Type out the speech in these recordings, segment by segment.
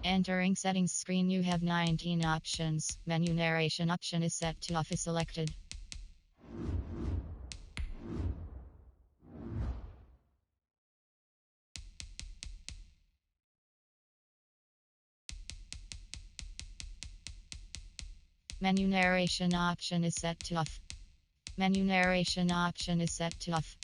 Entering settings screen, you have 19 options. Menu narration option is set to off is selected. Menu narration option is set to off. Menu narration option is set to off.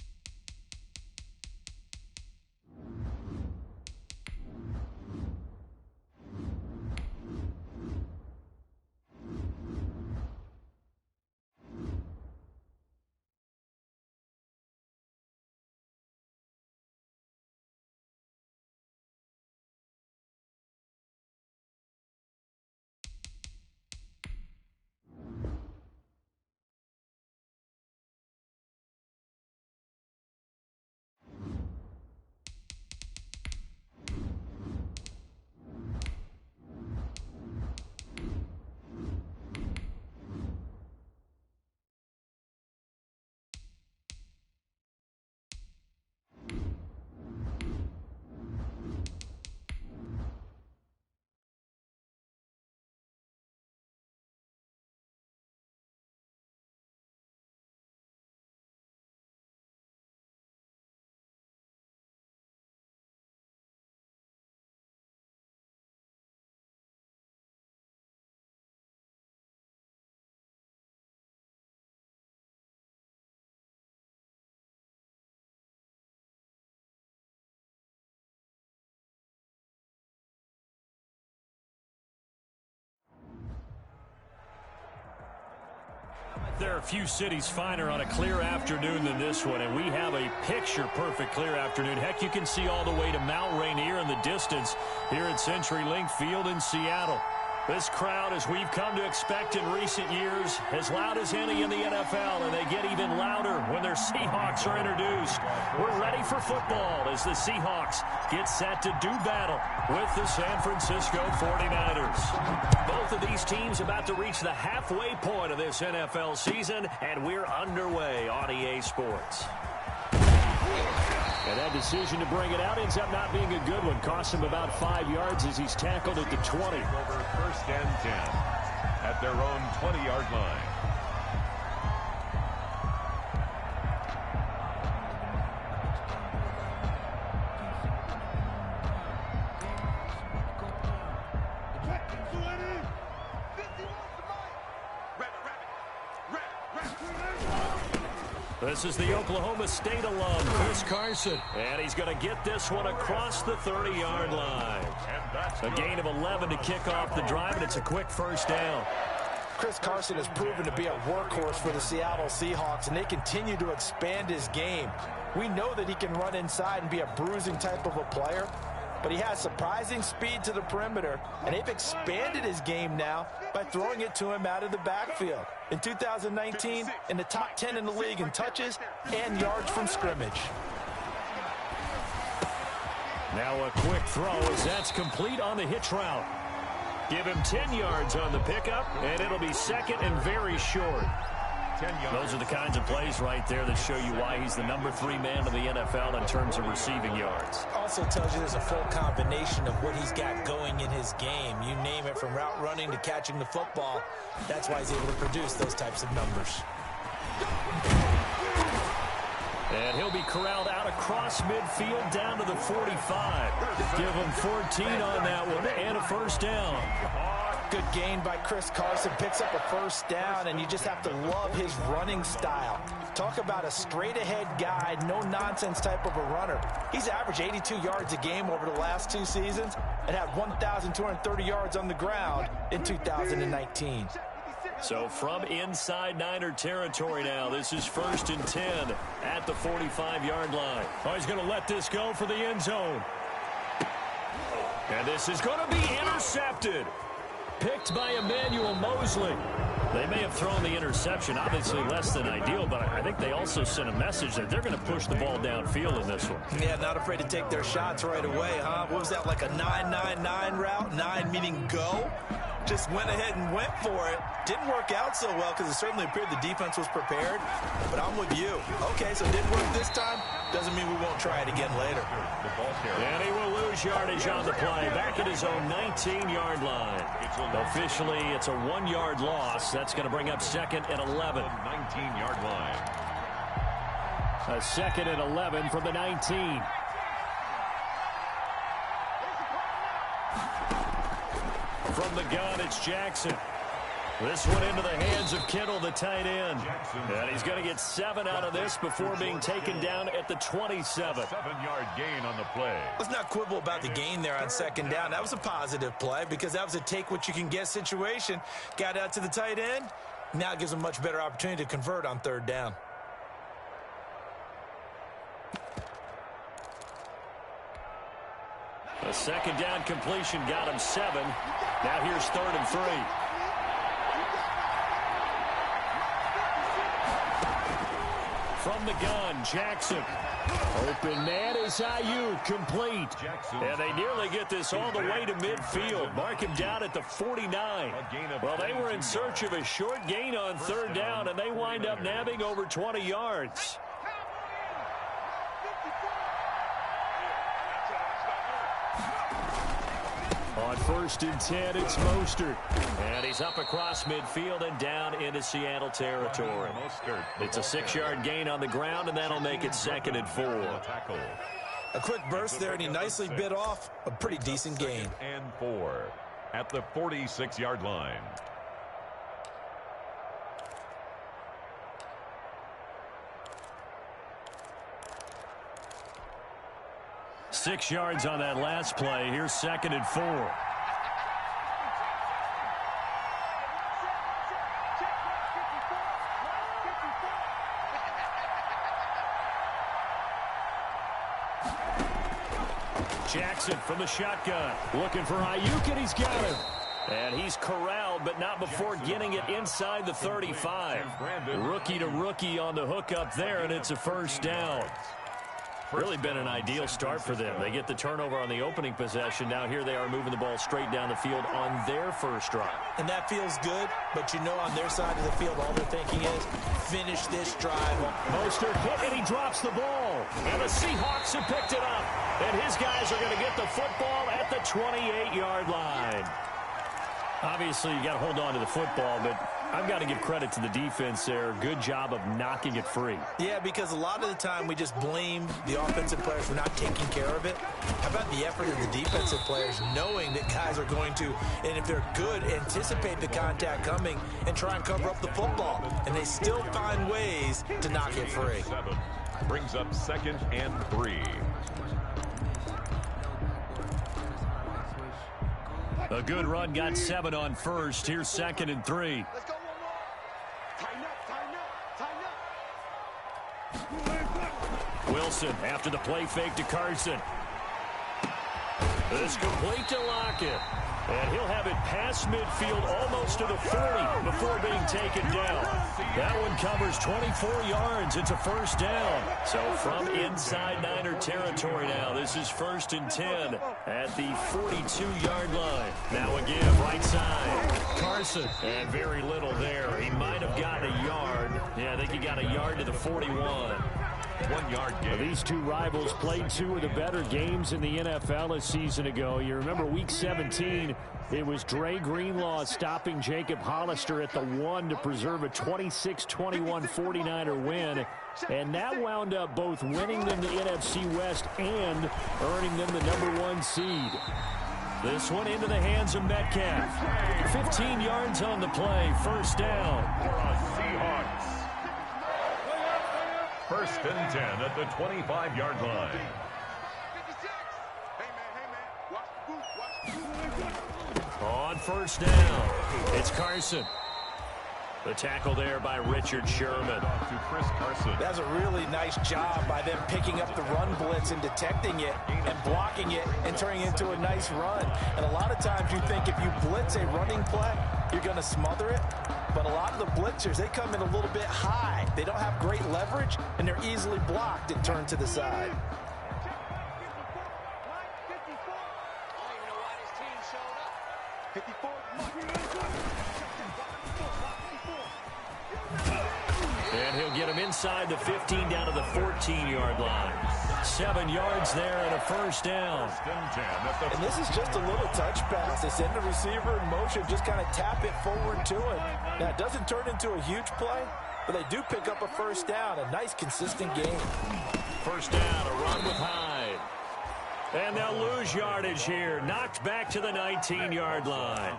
There are a few cities finer on a clear afternoon than this one, and we have a picture-perfect clear afternoon. Heck, you can see all the way to Mount Rainier in the distance here at CenturyLink Field in Seattle. This crowd, as we've come to expect in recent years, as loud as any in the NFL, and they get even louder when their Seahawks are introduced. We're ready for football as the Seahawks get set to do battle with the San Francisco 49ers. Both of these teams about to reach the halfway point of this NFL season, and we're underway on EA Sports. And that decision to bring it out ends up not being a good one. Cost him about 5 yards as he's tackled at the 20. Over 1st and 10 at their own 20-yard line. This is the Oklahoma State alum, Chris Carson. And he's going to get this one across the 30-yard line. A gain of 11 to kick off the drive, and it's a quick first down. Chris Carson has proven to be a workhorse for the Seattle Seahawks, and they continue to expand his game. We know that he can run inside and be a bruising type of a player, but he has surprising speed to the perimeter, and they've expanded his game now by throwing it to him out of the backfield. In 2019, in the top 10 in the league in touches and yards from scrimmage. Now a quick throw as that's complete on the hitch route. Give him 10 yards on the pickup, and it'll be second and very short. Those are the kinds of plays right there that show you why he's the #3 man in the NFL in terms of receiving yards. Also tells you there's a full combination of what he's got going in his game. You name it, from route running to catching the football. That's why he's able to produce those types of numbers. And he'll be corralled out across midfield down to the 45. Give him 14 on that one and a first down. Good gain by Chris Carson, picks up a first down, and you just have to love his running style. Talk about a straight-ahead guy, no-nonsense type of a runner. He's averaged 82 yards a game over the last 2 seasons and had 1,230 yards on the ground in 2019. So from inside Niner territory now, this is 1st and 10 at the 45-yard line. Oh, he's going to let this go for the end zone. And this is going to be intercepted. Picked by Emmanuel Mosley. They may have thrown the interception, obviously less than ideal, but I think they also sent a message that they're going to push the ball downfield in this one. Yeah, not afraid to take their shots right away, huh? What was that, like a 9-9-9 route? 9 meaning go? just went ahead and went for it. Didn't work out so well because it certainly appeared the defense was prepared. But I'm with you. Okay, so it didn't work this time. Doesn't mean we won't try it again later. And he will lose yardage on the play. Back at his own 19-yard line. Officially, it's a 1-yard loss. That's going to bring up second and 11. 19-yard line. A second and 11 from the 19. From the gun, it's Jackson. This one into the hands of Kittle, the tight end. And he's going to get 7 out of this before being taken down at the 27. 7-yard gain on the play. Let's not quibble about the gain there on second down. That was a positive play because that was a take-what-you-can-get situation. Got out to the tight end. Now it gives him a much better opportunity to convert on third down. A second down completion got him 7. Now here's 3rd and 3. From the gun, Jackson. Open man is Ayuk, complete. And they nearly get this all the way to midfield. Mark him down at the 49. Well, they were in search of a short gain on third down, and they wind up nabbing over 20 yards. On 1st and 10, it's Mostert. And he's up across midfield and down into Seattle territory. It's a 6-yard gain on the ground, and that'll make it 2nd and 4. A quick burst there, and he nicely bit off a pretty decent gain. 2nd and 4 at the 46-yard line. Six yards on that last play. Here's 2nd and 4. Jackson from the shotgun. Looking for Ayuk, and he's got him. And he's corralled, but not before getting it inside the 35. Rookie to rookie on the hook up there, and it's a 1st down. Really been an ideal start for them. They get the turnover on the opening possession. Now here they are moving the ball straight down the field on their first drive. And that feels good, but you know on their side of the field all they're thinking is finish this drive. Mostert hit and he drops the ball. And the Seahawks have picked it up. And his guys are going to get the football at the 28-yard line. Obviously, you got to hold on to the football, but I've got to give credit to the defense there. Good job of knocking it free. Yeah, because a lot of the time we just blame the offensive players for not taking care of it. How about the effort of the defensive players knowing that guys are going to, and if they're good, anticipate the contact coming and try and cover up the football. And they still find ways to knock it free. 7 brings up 2nd and 3. A good run got 7 on first. Here's 2nd and 3. Let's go one more. Tighten up. Wilson after the play fake to Carson. It's complete to Lockett. And he'll have it past midfield almost to the 40 before being taken down. That one covers 24 yards. It's a 1st down. So from inside Niner territory now, this is 1st and 10 at the 42-yard line. Now again, right side. Carson. And very little there. He might have gotten a yard. Yeah, I think he got a yard to the 41. 1-yard gain. These two rivals played 2 of the better games in the NFL a season ago. You remember week 17, it was Dre Greenlaw stopping Jacob Hollister at the 1 to preserve a 26-21 49er win. And that wound up both winning them the NFC West and earning them the #1 seed. This one into the hands of Metcalf. 15 yards on the play, 1st down. Seahawks. 1st and 10 at the 25-yard line. On 1st down, it's Carson. The tackle there by Richard Sherman. To Chris Carson. That's a really nice job by them picking up the run blitz and detecting it and blocking it and turning it into a nice run. And a lot of times you think if you blitz a running play, you're going to smother it. But a lot of the blitzers, they come in a little bit high. They don't have great leverage, and they're easily blocked and turned to the side. I don't even know why this team showed up. 54. And he'll get him inside the 15 down to the 14-yard line. 7 yards there and a first down. And this is just a little touch pass. They send the receiver in motion, just kind of tap it forward to him. Now, it doesn't turn into a huge play, but they do pick up a first down. A nice, consistent game. First down, a run with Hyde. And they'll lose yardage here. Knocked back to the 19-yard line.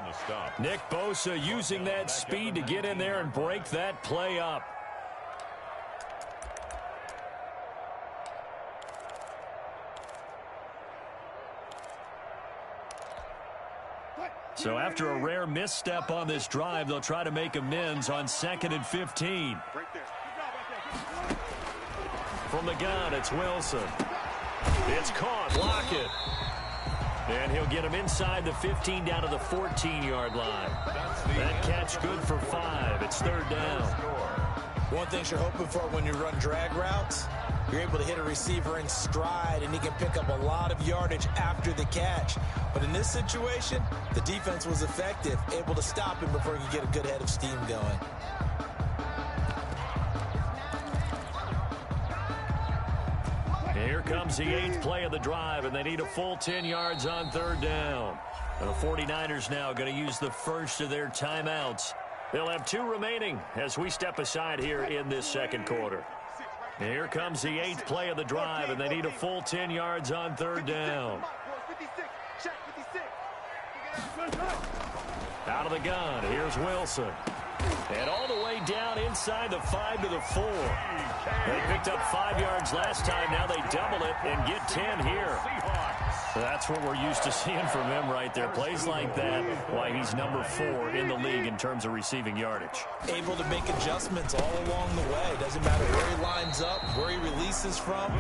Nick Bosa using that speed to get in there and break that play up. So after a rare misstep on this drive, they'll try to make amends on 2nd and 15. From the gun, it's Wilson. It's caught. Block it. And he'll get him inside the 15 down to the 14-yard line. That catch good for 5. It's 3rd down. One thing you're hoping for when you run drag routes, you're able to hit a receiver in stride, and he can pick up a lot of yardage after the catch. But in this situation, the defense was effective, able to stop him before he could get a good head of steam going. Here comes the 8th play of the drive, and they need a full 10 yards on 3rd down. And the 49ers now going to use the first of their timeouts. They'll have 2 remaining as we step aside here in this 2nd quarter. Here comes the 8th play of the drive, and they need a full 10 yards on 3rd down. Out of the gun, here's Wilson. And all the way down inside the 5 to the 4. They picked up 5 yards last time. Now they double it and get 10 here. That's what we're used to seeing from him right there. Plays like that, why he's number 4 in the league in terms of receiving yardage. Able to make adjustments all along the way. Doesn't matter where he lines up, where he releases from.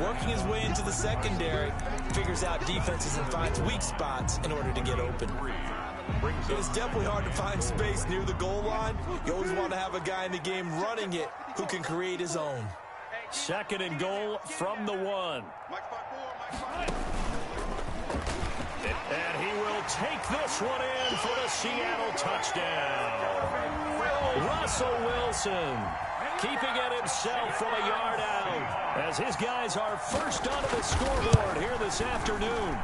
Working his way into the secondary, figures out defenses and finds weak spots in order to get open. It's definitely hard to find space near the goal line. You always want to have a guy in the game running it who can create his own. 2nd and goal from the 1. And he will take this one in for the Seattle touchdown. Russell Wilson keeping it himself from a yard out as his guys are first onto the scoreboard here this afternoon.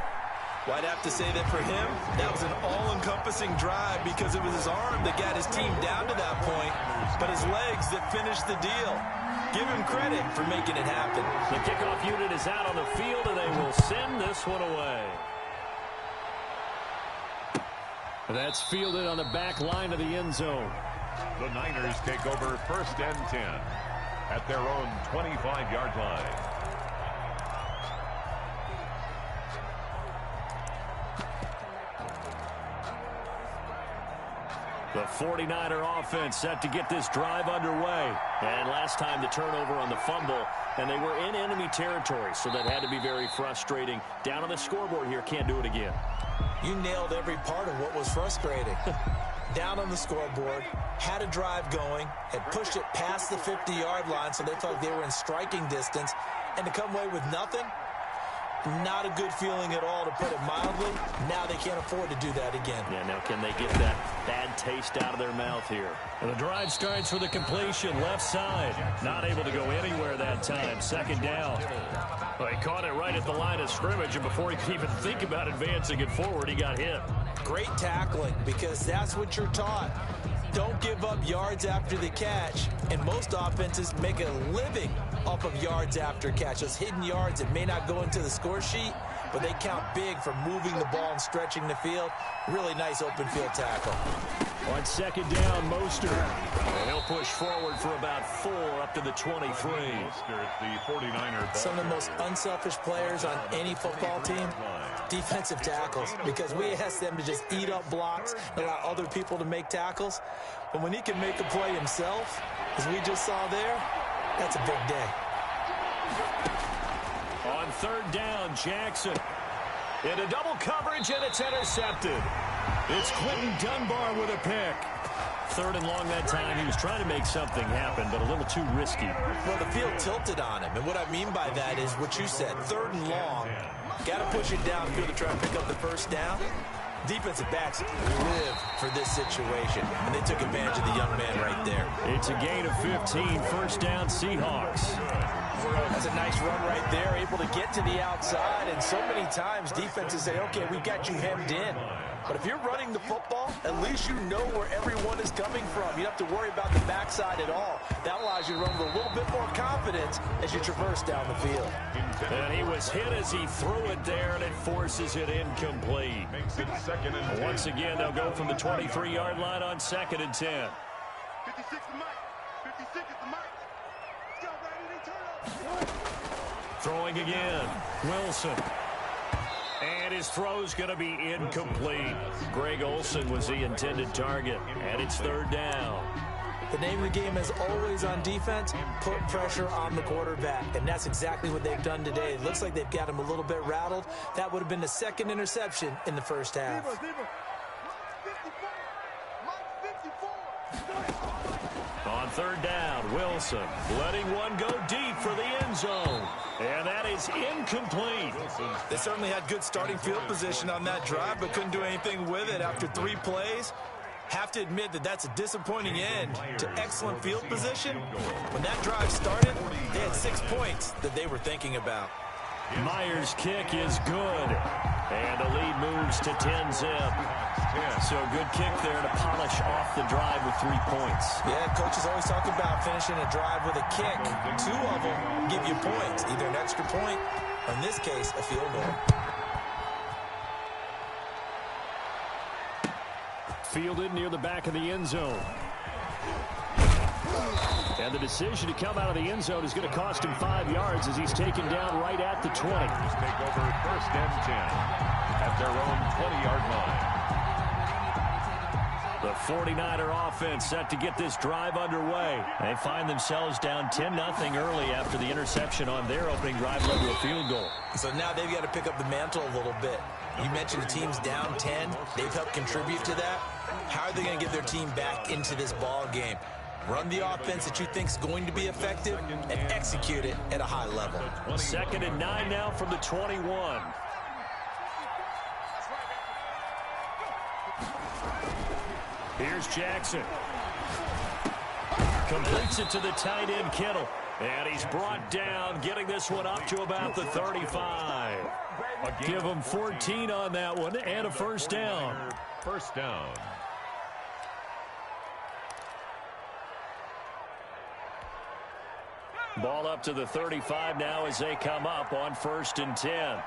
Well, I'd have to say that for him, that was an all-encompassing drive because it was his arm that got his team down to that point, but his legs that finished the deal. Give him credit for making it happen. The kickoff unit is out on the field, and they will send this one away. That's fielded on the back line of the end zone. The Niners take over 1st and 10 at their own 25-yard line. The 49er offense set to get this drive underway. And last time the turnover on the fumble, and they were in enemy territory, so that had to be very frustrating. Down on the scoreboard here, can't do it again. You nailed every part of what was frustrating. Down on the scoreboard, had a drive going, had pushed it past the 50-yard line, so they felt like they were in striking distance, and to come away with nothing, not a good feeling at all, to put it mildly. Now they can't afford to do that again. Yeah, now can they get that bad taste out of their mouth here? And the drive starts with a completion left side. Not able to go anywhere that time. 2nd down. Well, he caught it right at the line of scrimmage, and before he could even think about advancing it forward, he got hit. Great tackling, because that's what you're taught. Don't give up yards after the catch, and most offenses make a living off of yards after catch. Those hidden yards that may not go into the score sheet, but they count big for moving the ball and stretching the field. Really nice open field tackle. On 2nd down, Mostert. And he'll push forward for about 4 up to the 23. Some of the most unselfish players on any football team, defensive tackles, because we ask them to just eat up blocks and allow other people to make tackles. But when he can make a play himself, as we just saw there, that's a big day. On 3rd down, Jackson. Into double coverage, and it's intercepted. It's Quentin Dunbar with a pick. 3rd and long that time. He was trying to make something happen, but a little too risky. Well, the field tilted on him, and what I mean by that is what you said. 3rd and long. Got to push it downfield to try to pick up the first down. Defensive backs live for this situation, and they took advantage of the young man right there. It's a gain of 15, first down Seahawks. That's a nice run right there, able to get to the outside, and so many times defenses say, okay, we've got you hemmed in. But if you're running the football, at least you know where everyone is coming from. You don't have to worry about the backside at all. That allows you to run with a little bit more confidence as you traverse down the field. And he was hit as he threw it there, and it forces it incomplete. Makes it 2nd and 10. Once again, they'll go from the 23-yard line on 2nd and 10. 56 is Mike. 56 is the Mike. Let's go, baby. They turn up. Throwing again. Wilson. And his throw's going to be incomplete. Greg Olsen was the intended target, and it's 3rd down. The name of the game is always on defense, put pressure on the quarterback, and that's exactly what they've done today. It looks like they've got him a little bit rattled. That would have been the 2nd interception in the first half. On 3rd down, Wilson letting one go deep for the end zone. And that is incomplete. They certainly had good starting field position on that drive, but couldn't do anything with it after 3 plays. Have to admit that that's a disappointing end to excellent field position. When that drive started, they had 6 points that they were thinking about. Myers' kick is good. And the lead moves to 10-zip. So a good kick there to polish off the drive with 3 points. Yeah, coaches always talk about finishing a drive with a kick. 2 of them give you points, either an extra point, or in this case, a field goal. Fielded near the back of the end zone. And the decision to come out of the end zone is going to cost him 5 yards as he's taken down right at the 20. Just take over 1st and 10 at their own 20-yard line. The 49er offense set to get this drive underway. They find themselves down 10-0 early after the interception on their opening drive led to a field goal. So now they've got to pick up the mantle a little bit. You mentioned the team's down 10. They've helped contribute to that. How are they going to get their team back into this ball game? Run the offense that you think is going to be effective and execute it at a high level. 2nd and 9 now from the 21. Here's Jackson. Completes it to the tight end, Kittle. And he's brought down, getting this one up to about the 35. Give him 14 on that one and a 1st down. 1st down. Ball up to the 35 now as they come up on 1st and 10.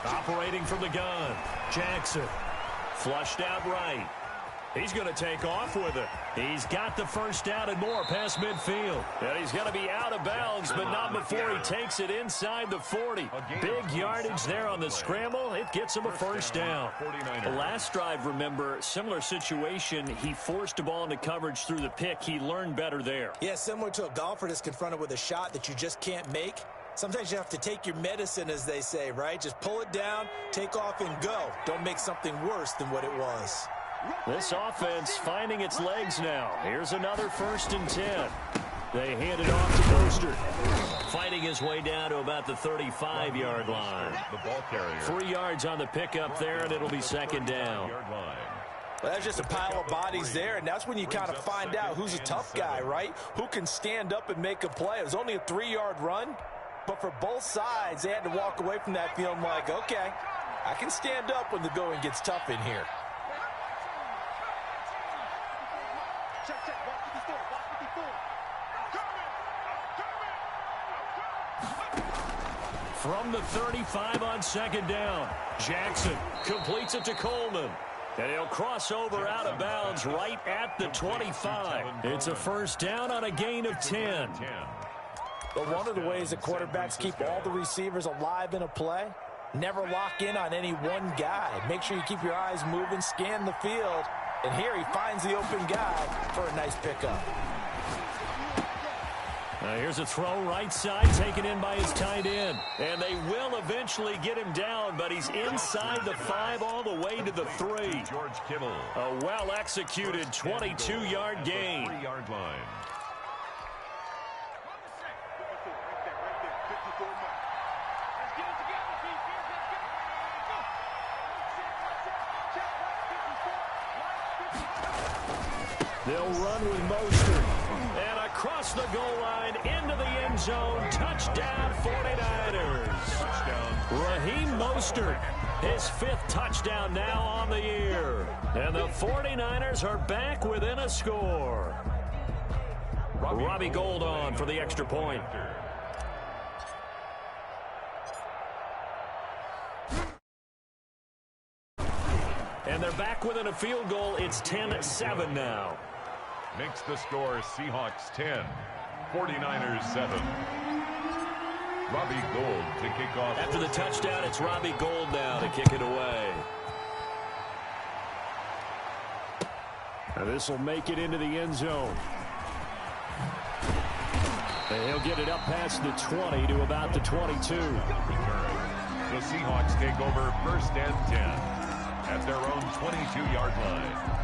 Operating from the gun, Jackson. Flushed out right. He's going to take off with it. He's got the 1st down and more past midfield. And he's going to be out of bounds, but not before he takes it inside the 40. Big yardage there on the scramble. It gets him a 1st down. The last drive, remember, similar situation. He forced a ball into coverage through the pick. He learned better there. Yeah, similar to a golfer that's confronted with a shot that you just can't make. Sometimes you have to take your medicine, as they say, right? Just pull it down, take off, and go. Don't make something worse than what it was. This offense finding its legs now. Here's another 1st and 10. They hand it off to Booster. Fighting his way down to about the 35-yard line. The ball carrier. 3 yards on the pickup there, and it'll be 2nd down. Well, that's just a pile of bodies there, and that's when you kind of find out who's a tough guy, right? Who can stand up and make a play. It was only a 3-yard run, but for both sides, they had to walk away from that feeling like, okay, I can stand up when the going gets tough in here. From the 35 on 2nd down, Jackson completes it to Coleman. And he'll cross over out of bounds right at the 25. It's a 1st down on a gain of 10. But one of the ways that quarterbacks keep all the receivers alive in a play, never lock in on any one guy. Make sure you keep your eyes moving, scan the field. And here he finds the open guy for a nice pickup. Here's a throw right side, taken in by his tight end. And they will eventually get him down, but he's inside the 5 all the way to the 3. George Kittle. A well-executed 22-yard gain. 3-yard line. They'll run with Mostert. And across the goal line, into the end zone. Touchdown, 49ers. Touchdown. Raheem Mostert, his 5th touchdown now on the year. And the 49ers are back within a score. Robbie Gould on for the extra point. And they're back within a field goal. It's 10-7 now. Makes the score Seahawks 10, 49ers 7. Robbie Gould to kick off. After the touchdown, it's Robbie Gould now to kick it away. Now this will make it into the end zone. And he'll get it up past the 20 to about the 22. The Seahawks take over 1st and 10 at their own 22-yard line.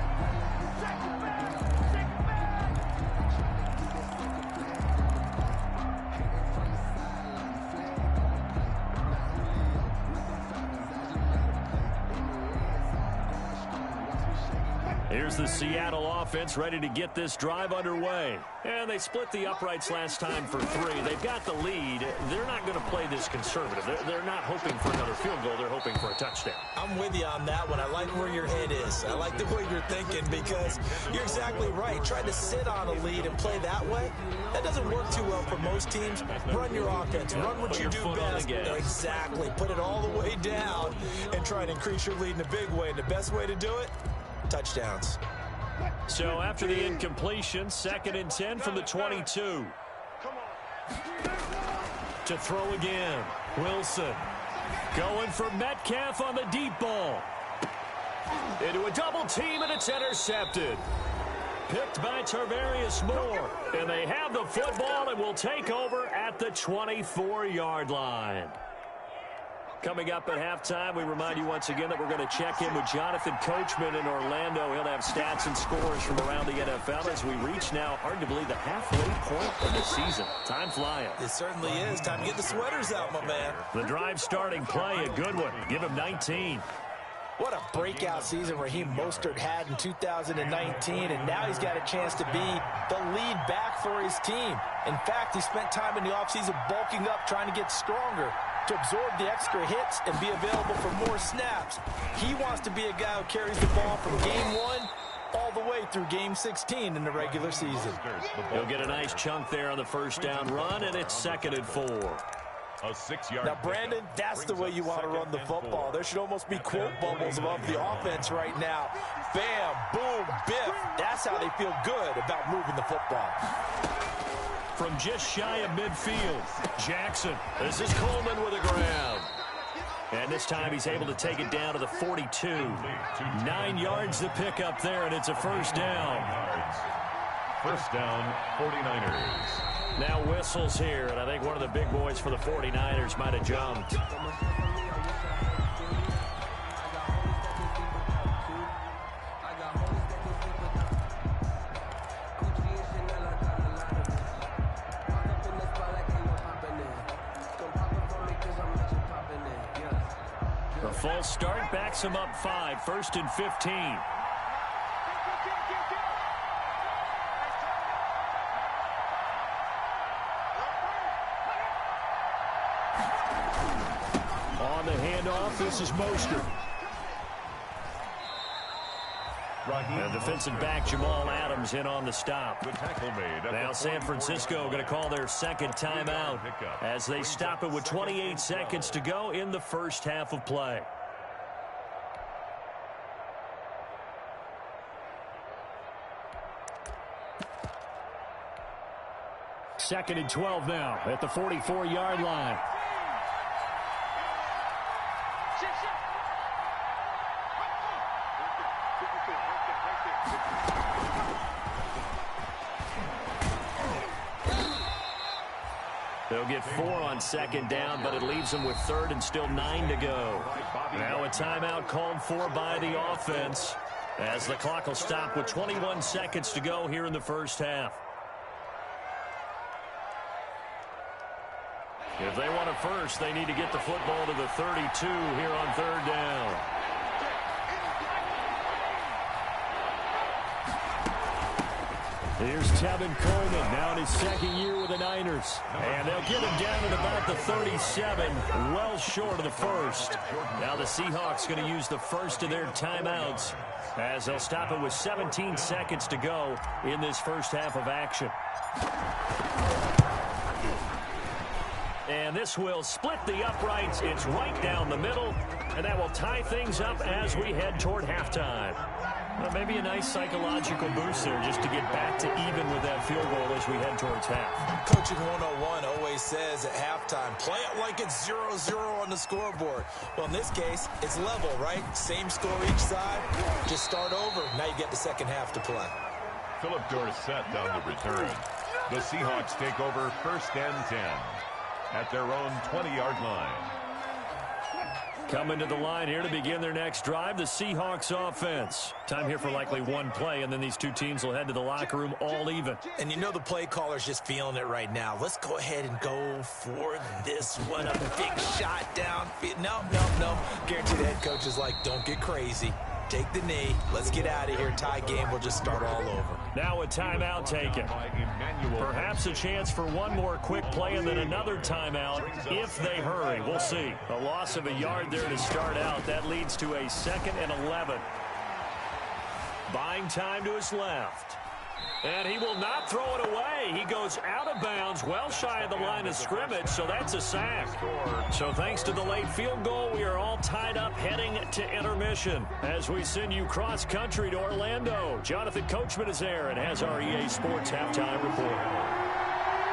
Here's the Seattle offense ready to get this drive underway. And they split the uprights last time for 3. They've got the lead. They're not going to play this conservative. They're not hoping for another field goal. They're hoping for a touchdown. I'm with you on that one. I like where your head is. I like the way you're thinking because you're exactly right. Trying to sit on a lead and play that way, that doesn't work too well for most teams. Run your offense. Run what you do best. Exactly. Put it all the way down and try to increase your lead in a big way. And the best way to do it, touchdowns. So after the incompletion, 2nd and 10 from the 22. To throw again. Wilson going for Metcalf on the deep ball. Into a double team, and it's intercepted. Picked by Tarvarius Moore. And they have the football and will take over at the 24-yard line. Coming up at halftime, we remind you once again that we're going to check in with Jonathan Coachman in Orlando. He'll have stats and scores from around the NFL as we reach now, hard to believe, the halfway point of the season. Time flying. It certainly is. Time to get the sweaters out, my man. The drive starting play, a good one. Give him 19. What a breakout season Raheem Mostert had in 2019, and now he's got a chance to be the lead back for his team. In fact, he spent time in the offseason bulking up, trying to get stronger, to absorb the extra hits and be available for more snaps. He wants to be a guy who carries the ball from game 1 all the way through game 16 in the regular season. He'll get a nice chunk there on the first down run, and it's 2nd and 4. A 6-yard. Now, Brandon, that's the way you want to run the football. There should almost be quote bubbles above the offense right now. Bam, boom, biff. That's how they feel good about moving the football. From just shy of midfield, Jackson. This is Coleman with a grab. And this time he's able to take it down to the 42. 9 yards to pick up there, and it's a first down. First down, 49ers. Now whistles here, and I think one of the big boys for the 49ers might have jumped. The false start backs him up 5, 1st and 15. On the handoff, this is Mostert. And defensive back Jamal Adams in on the stop. The tackle made. Now San Francisco going to call their 2nd timeout as they stop it with 28 seconds to go in the first half of play. Second and 12 now at the 44-yard line. They'll get 4 on second down, but it leaves them with third and still 9 to go. Now a timeout called for by the offense, as the clock will stop with 21 seconds to go here in the first half. If they want a first, they need to get the football to the 32 here on third down. Here's Tevin Coleman, now in his second year with the Niners. And they'll get him down at about the 37, well short of the first. Now the Seahawks going to use the first of their timeouts, as they'll stop it with 17 seconds to go in this first half of action. And this will split the uprights. It's right down the middle, and that will tie things up as we head toward halftime. Well, maybe a nice psychological boost there just to get back to even with that field goal as we head towards half. Coaching 101 always says at halftime, play it like it's 0-0 on the scoreboard. Well, in this case, it's level, right? Same score each side. Just start over. Now you get the second half to play. Philip Dorsett on the return. The Seahawks take over first and 10 at their own 20-yard line. Coming to the line here to begin their next drive, the Seahawks offense. Time here for likely one play, and then these two teams will head to the locker room all even. And you know the play caller's just feeling it right now. Let's go ahead and go for this one. A big shot down. No. Guarantee the head coach is like, don't get crazy. Take the knee. Let's get out of here. Tie game. We'll just start all over. Now a timeout taken. Perhaps a chance for one more quick play and then another timeout if they hurry. We'll see. A loss of a yard there to start out. That leads to a 2nd and 11. Buying time to his left. And he will not throw it away. He goes out of bounds, well shy of the line of scrimmage, so that's a sack. So thanks to the late field goal, we are all tied up heading to intermission as we send you cross-country to Orlando. Jonathan Coachman is there and has our EA Sports halftime report.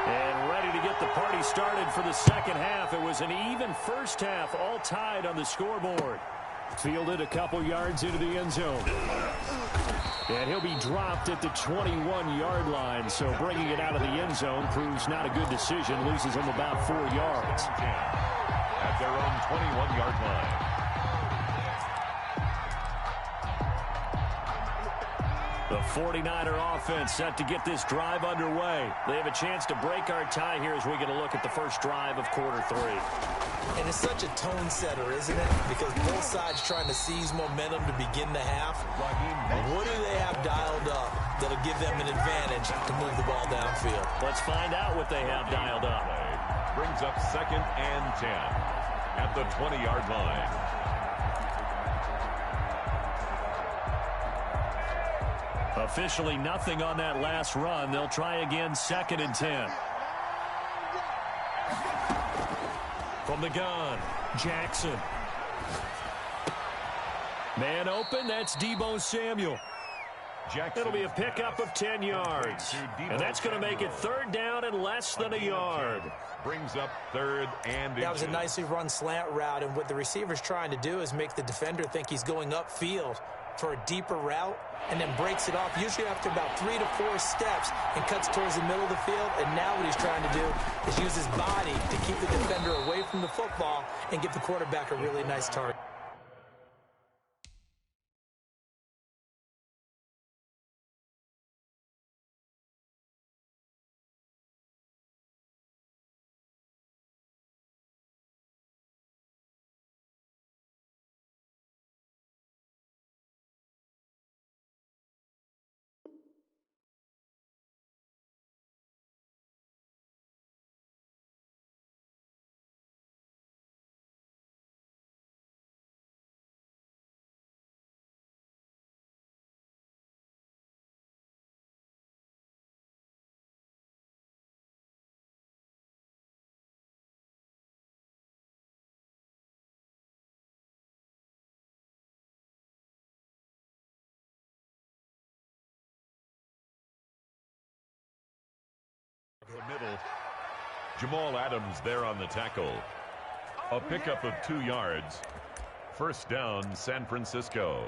And ready to get the party started for the second half. It was an even first half, all tied on the scoreboard. Fielded a couple yards into the end zone. And he'll be dropped at the 21-yard line, so bringing it out of the end zone proves not a good decision. Loses him about 4 yards. At their own 21-yard line. The 49er offense set to get this drive underway. They have a chance to break our tie here as we get a look at the first drive of quarter 3. And it's such a tone setter, isn't it? Because both sides trying to seize momentum to begin the half. What do they have dialed up that'll give them an advantage to move the ball downfield? Let's find out what they have dialed up. Brings up 2nd and 10 at the 20-yard line. Officially nothing on that last run. They'll try again 2nd and 10. From the gun, Jackson. Man open, that's Deebo Samuel. It'll be a pickup of 10 yards. And that's going to make it 3rd down and less than a yard. Brings up 3rd and 2. That was a nicely run slant route, and what the receiver's trying to do is make the defender think he's going upfield for a deeper route, and then breaks it off, usually after about 3 to 4 steps, and cuts towards the middle of the field. And now what he's trying to do is use his body to keep the defender away from the football and give the quarterback a really nice target. The middle. Jamal Adams there on the tackle. A pickup of 2 yards. 1st down, San Francisco.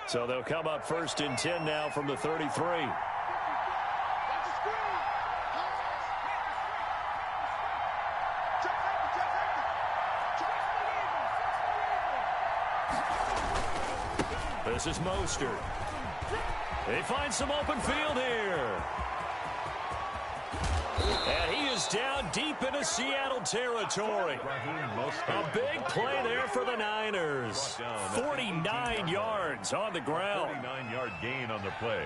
So they'll come up 1st and 10 now from the 33. This is Mostert. They find some open field here. And he is down deep into Seattle territory. A big play there for the Niners. 49 yards on the ground. 49-yard gain on the play.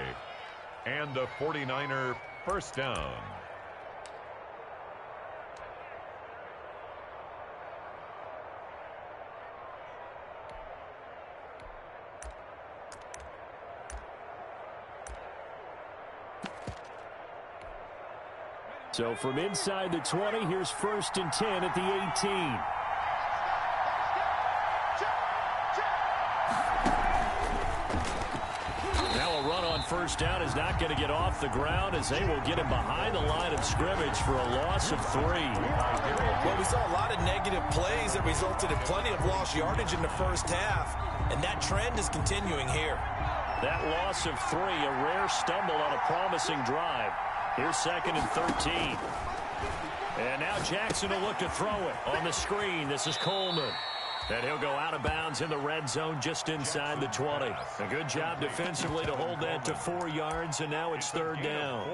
And a 49er first down. So from inside the 20, here's 1st and 10 at the 18. Now a run on 1st down is not going to get off the ground as they will get him behind the line of scrimmage for a loss of 3. Well, we saw a lot of negative plays that resulted in plenty of lost yardage in the first half, and that trend is continuing here. That loss of 3, a rare stumble on a promising drive. Here's 2nd and 13. And now Jackson will look to throw it on the screen. This is Coleman. And he'll go out of bounds in the red zone just inside the 20. A good job defensively to hold that to 4 yards, and now it's 3rd down.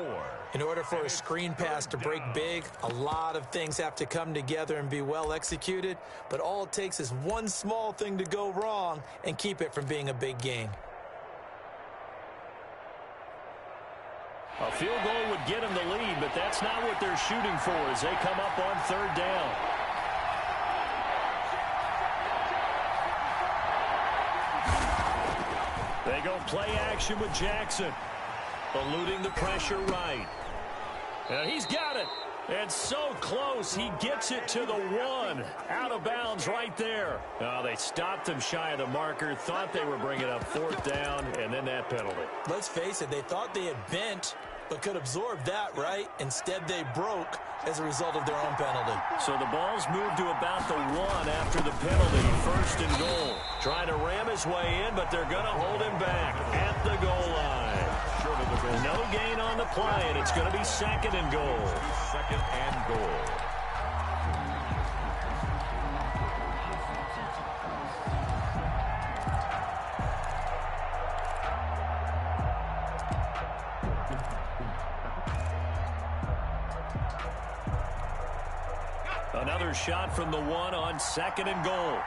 In order for a screen pass to break big, a lot of things have to come together and be well executed, but all it takes is one small thing to go wrong and keep it from being a big gain. A field goal would get them the lead, but that's not what they're shooting for as they come up on 3rd down. They go play action with Jackson. Eluding the pressure right. And he's got it. And so close, he gets it to the 1. Out of bounds right there. Oh, they stopped him shy of the marker, thought they were bringing up 4th down, and then that penalty. Let's face it, they thought they had bent, but could absorb that, right? Instead, they broke as a result of their own penalty. So the ball's moved to about the 1 after the penalty. 1st and goal. Trying to ram his way in, but they're going to hold him back at the goal line. No gain on the play, and it's going to be 2nd and goal. 2nd and goal. Another shot from the 1 on 2nd and goal.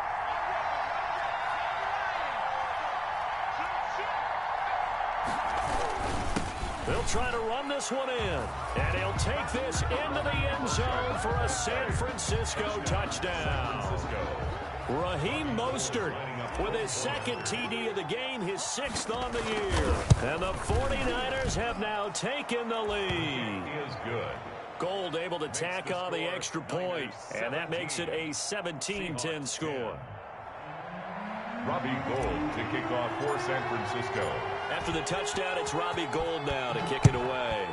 They'll try to run this one in. And he'll take this into the end zone for a San Francisco touchdown. Raheem Mostert with his 2nd TD of the game, his 6th on the year. And the 49ers have now taken the lead. He is good. Gold able to tack on the extra point, and that makes it a 17-10 score. Robbie Gould to kick off for San Francisco. After the touchdown, it's Robbie Gould now to kick it away.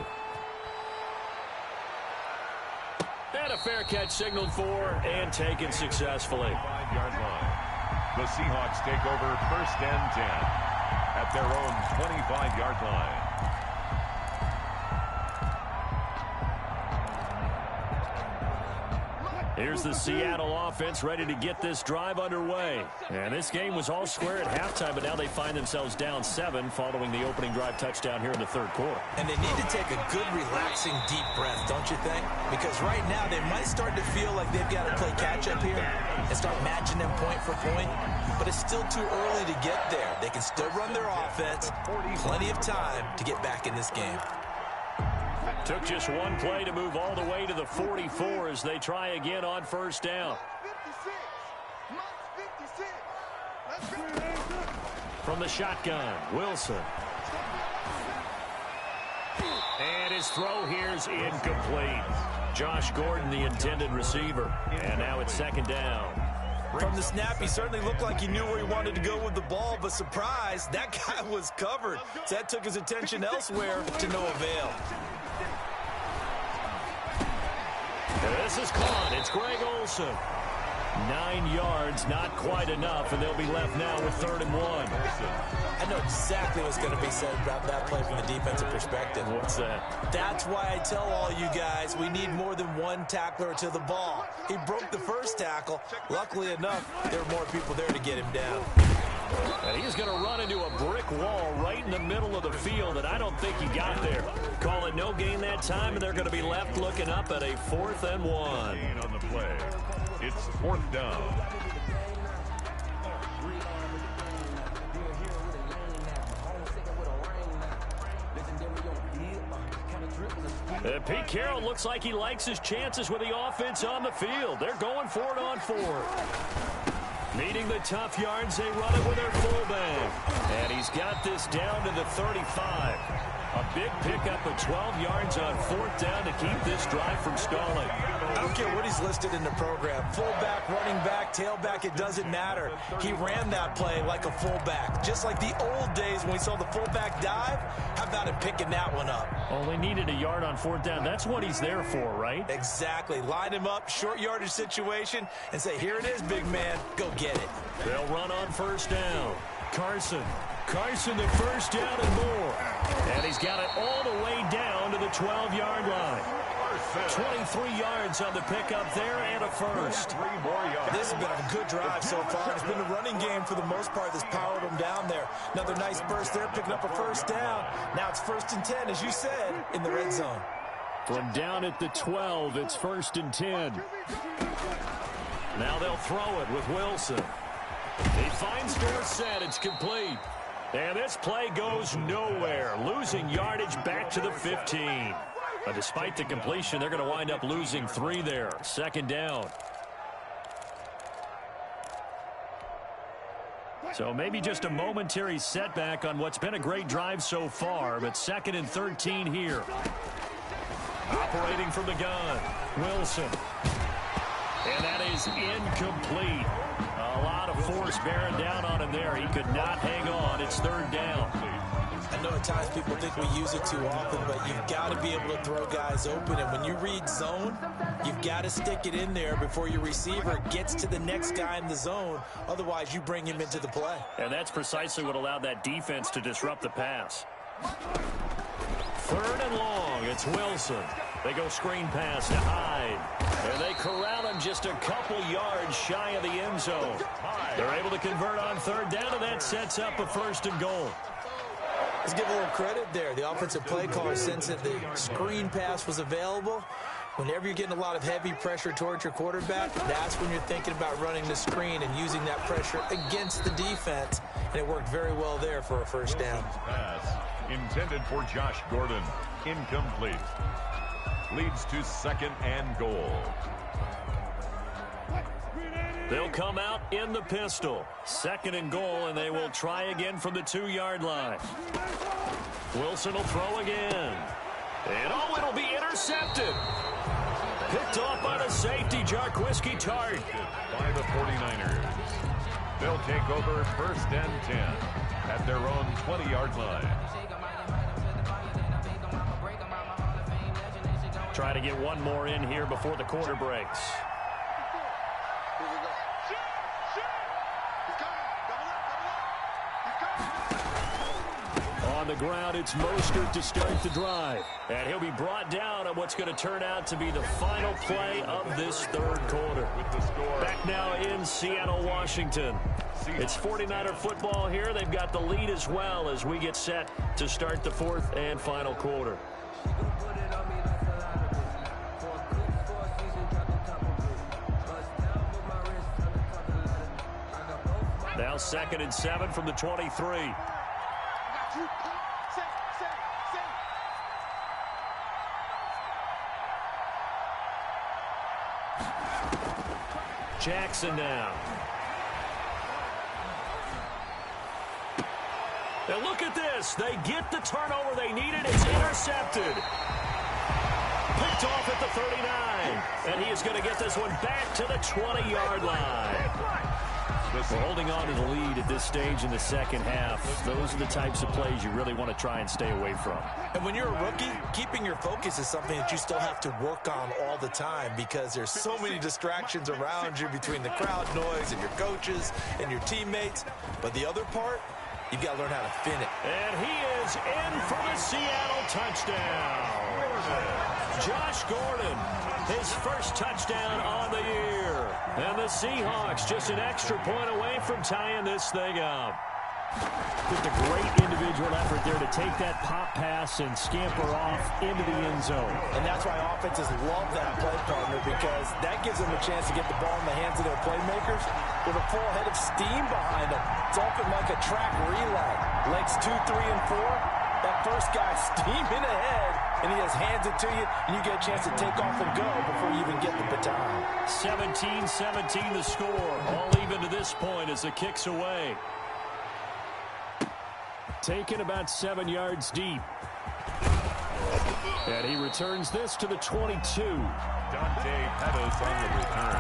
And a fair catch signaled for and taken successfully. 5-yard line. The Seahawks take over 1st and 10 at their own 25-yard line. Here's the Seattle offense ready to get this drive underway. And this game was all square at halftime, but now they find themselves down 7 following the opening drive touchdown here in the 3rd quarter. And they need to take a good, relaxing, deep breath, don't you think? Because right now they might start to feel like they've got to play catch-up here and start matching them point for point. But it's still too early to get there. They can still run their offense. Plenty of time to get back in this game. Took just one play to move all the way to the 44 as they try again on 1st down. 56. From the shotgun, Wilson. And his throw here's incomplete. Josh Gordon, the intended receiver. And now it's 2nd down. From the snap, he certainly looked like he knew where he wanted to go with the ball, but surprise, that guy was covered. So that took his attention elsewhere to no avail. This is caught. It's Greg Olsen. 9 yards, not quite enough, and they'll be left now with 3rd and 1. I know know exactly what's going to be said about that play from the defensive perspective. What's that? That's why I tell all you guys we need more than one tackler to the ball. He broke the first tackle. Luckily enough, there were more people there to get him down. And he's going to run into a brick wall right in the middle of the field, and I don't think he got there. Call it no gain that time, and they're going to be left looking up at a 4th and 1. Gain on the play. It's 4th down. Pete Carroll looks like he likes his chances with the offense on the field. They're going for it on 4th. Needing the tough yards, they run it with their fullback. And he's got this down to the 35. A big pickup of 12 yards on 4th down to keep this drive from stalling. I don't care what he's listed in the program. Fullback, running back, tailback, it doesn't matter. He ran that play like a fullback. Just like the old days when we saw the fullback dive. How about him picking that one up? Only needed a yard on 4th down. That's what he's there for, right? Exactly. Line him up, short yardage situation, and say, here it is, big man. Go get it. They'll run on 1st down. Carson, the 1st down and more. And he's got it all the way down to the 12-yard line. 23 yards on the pickup there and a 1st. 3 more yards. This has been a good drive so far. It's been a running game for the most part that's powered them down there. Another nice burst there, picking up a 1st down. Now it's 1st and 10, as you said, in the red zone. From down at the 12, it's 1st and 10. Now they'll throw it with Wilson. He finds Dorsett. It's complete. And this play goes nowhere. Losing yardage back to the 15. But despite the completion, they're going to wind up losing 3 there. 2nd down. So maybe just a momentary setback on what's been a great drive so far, but 2nd and 13 here. Operating from the gun, Wilson. And that is incomplete. A lot of force bearing down on him there. He could not hang on. It's 3rd down. I know at times people think we use it too often, but you've got to be able to throw guys open. And when you read zone, you've got to stick it in there before your receiver gets to the next guy in the zone. Otherwise, you bring him into the play. And that's precisely what allowed that defense to disrupt the pass. 3rd and long. It's Wilson. They go screen pass to Hyde. And they corral him just a couple yards shy of the end zone. They're able to convert on 3rd down, and that sets up a 1st and goal. Let's give a little credit there. The offensive play caller sensed that the screen pass was available. Whenever you're getting a lot of heavy pressure towards your quarterback, that's when you're thinking about running the screen and using that pressure against the defense. And it worked very well there for a 1st down. Pass intended for Josh Gordon. Incomplete. Leads to 2nd and goal. They'll come out in the pistol. 2nd and goal, and they will try again from the 2-yard line. Wilson will throw again. And it'll be intercepted. Picked off by the safety, Jarquiski Tart. By the 49ers. They'll take over 1st and 10 at their own 20-yard line. Try to get one more in here before the quarter breaks. On the ground, it's Mostert to start the drive. And he'll be brought down on what's going to turn out to be the final play of this 3rd quarter. Back now in Seattle, Washington. It's 49er football here. They've got the lead as well as we get set to start the 4th and final quarter. Now 2nd and 7 from the 23. Jackson now. And look at this. They get the turnover they needed. It's intercepted. Picked off at the 39. And he is going to get this one back to the 20-yard line. We're holding on to the lead at this stage in the 2nd half. Those are the types of plays you really want to try and stay away from. And when you're a rookie, keeping your focus is something that you still have to work on all the time because there's so many distractions around you between the crowd noise and your coaches and your teammates. But the other part, You've got to learn how to fin it. And he is in for the Seattle touchdown. Josh Gordon, his first touchdown on the year. And the Seahawks just an extra point away from tying this thing up. Just a great individual effort there to take that pop pass and scamper off into the end zone. And that's why offenses love that play partner, because that gives them a chance to get the ball in the hands of their playmakers with a full head of steam behind them. It's often like a track relay. Legs 2, 3, and 4. That first guy steaming ahead, and he just hands it to you, and you get a chance to take off and go before you even get the baton. 17-17 the score. All even to this point as the kick's away. Taken about 7 yards deep. And he returns this to the 22. Dante Pettis on the return.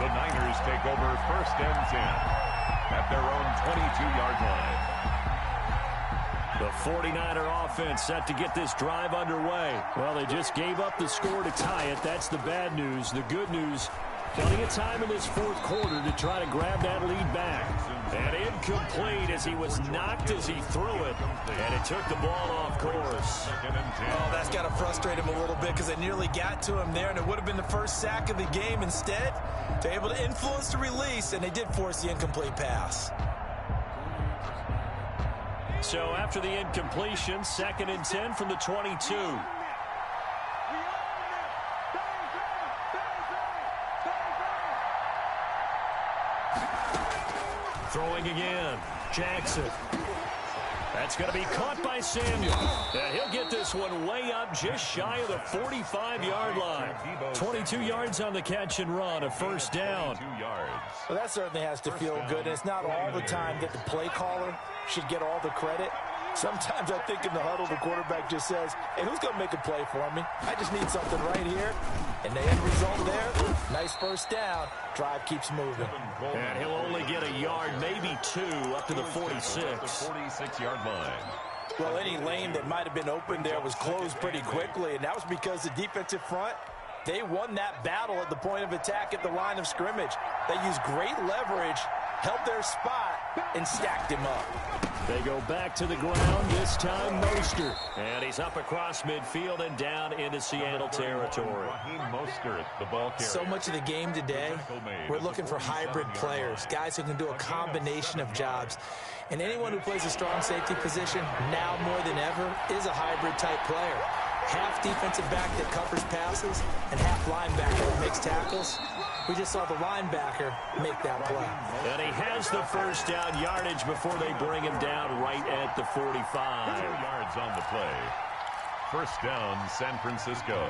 The Niners take over 1st and 10 at their own 22-yard line. The 49er offense set to get this drive underway. Well, they just gave up the score to tie it. That's the bad news. The good news, plenty of time in this 4th quarter to try to grab that lead back. And incomplete as he was knocked as he threw it. And it took the ball off course. Oh, that's got to frustrate him a little bit, because they nearly got to him there, and it would have been the first sack of the game. Instead, they're able to influence the release, and they did force the incomplete pass. So after the incompletion, 2nd and 10 from the 22. Throwing again. Jackson. That's going to be caught by Samuel. And he'll get this one way up just shy of the 45-yard line. 22 yards on the catch and run, a 1st down. Well, that certainly has to feel good. And it's not all the time that the play caller should get all the credit. Sometimes I think in the huddle, the quarterback just says, hey, who's going to make a play for me? I just need something right here. And the end result there, nice 1st down. Drive keeps moving. And he'll only get a yard, maybe 2, up to the 46. The 46-yard line. Well, any lane that might have been open there was closed pretty quickly, and that was because the defensive front, they won that battle at the point of attack at the line of scrimmage. They used great leverage, held their spot, and stacked him up. They go back to the ground, this time Mostert. And he's up across midfield and down into Seattle territory. The ball carrier. So much of the game today, we're looking for hybrid players, guys who can do a combination of jobs. And anyone who plays a strong safety position, now more than ever, is a hybrid type player. Half defensive back that covers passes, and half linebacker that makes tackles. We just saw the linebacker make that play. And he has the 1st down yardage before they bring him down right at the 45. 2 yards on the play. 1st down, San Francisco.